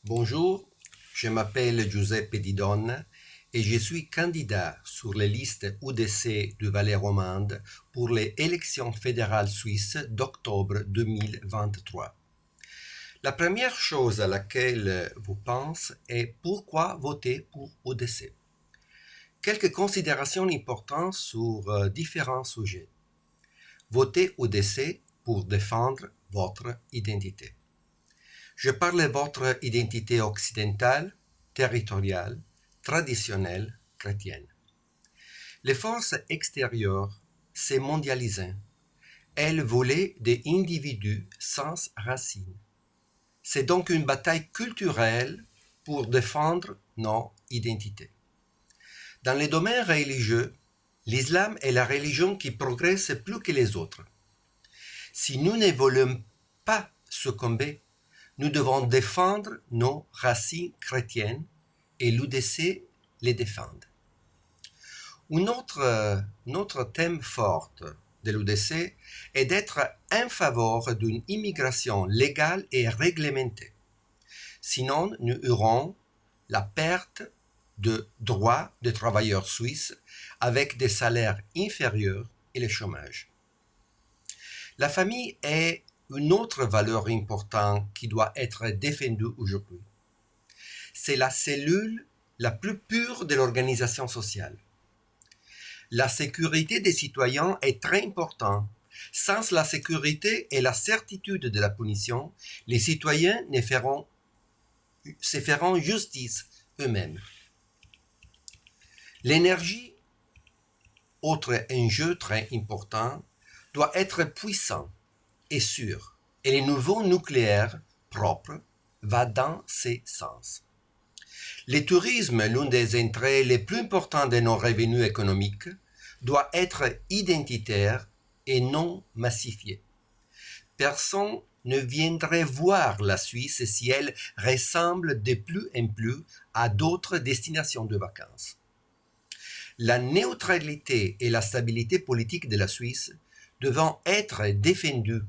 Bonjour, je m'appelle Giuseppe Di Donna et je suis candidat sur les listes UDC du Valais romande pour les élections fédérales suisses d'octobre 2023. La première chose à laquelle vous pensez est pourquoi voter pour UDC. Quelques considérations importantes sur différents sujets. Votez UDC pour défendre votre identité. Je parle de votre identité occidentale, territoriale, traditionnelle, chrétienne. Les forces extérieures se mondialisent. Elles voulaient des individus sans racines. C'est donc une bataille culturelle pour défendre nos identités. Dans les domaines religieux, l'islam est la religion qui progresse plus que les autres. Si nous ne voulons pas succomber, nous devons défendre nos racines chrétiennes et l'UDC les défend. Un autre thème fort de l'UDC est d'être en faveur d'une immigration légale et réglementée. Sinon, nous aurons la perte de droits de travailleurs suisses avec des salaires inférieurs et le chômage. La famille est une autre valeur importante qui doit être défendue aujourd'hui. C'est la cellule la plus pure de l'organisation sociale. La sécurité des citoyens est très importante. Sans la sécurité et la certitude de la punition, les citoyens se feront justice eux-mêmes. L'énergie, autre enjeu très important, doit être puissant et sûr, et le nouveau nucléaire propre va dans ce sens. Le tourisme, l'un des entrées les plus importants de nos revenus économiques, doit être identitaire et non massifié. Personne ne viendrait voir la Suisse si elle ressemble de plus en plus à d'autres destinations de vacances. La neutralité et la stabilité politique de la Suisse devront être défendues.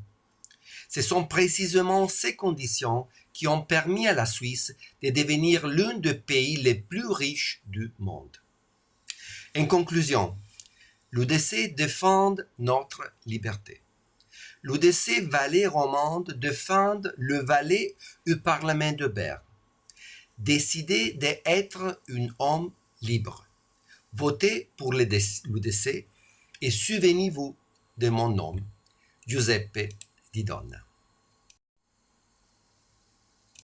Ce sont précisément ces conditions qui ont permis à la Suisse de devenir l'un des pays les plus riches du monde. En conclusion, l'UDC défend notre liberté. L'UDC Valais romande défend le Valais au Parlement de Berne. Décidez d'être un homme libre. Votez pour l'UDC et souvenez-vous de mon nom, Giuseppe Di Donna.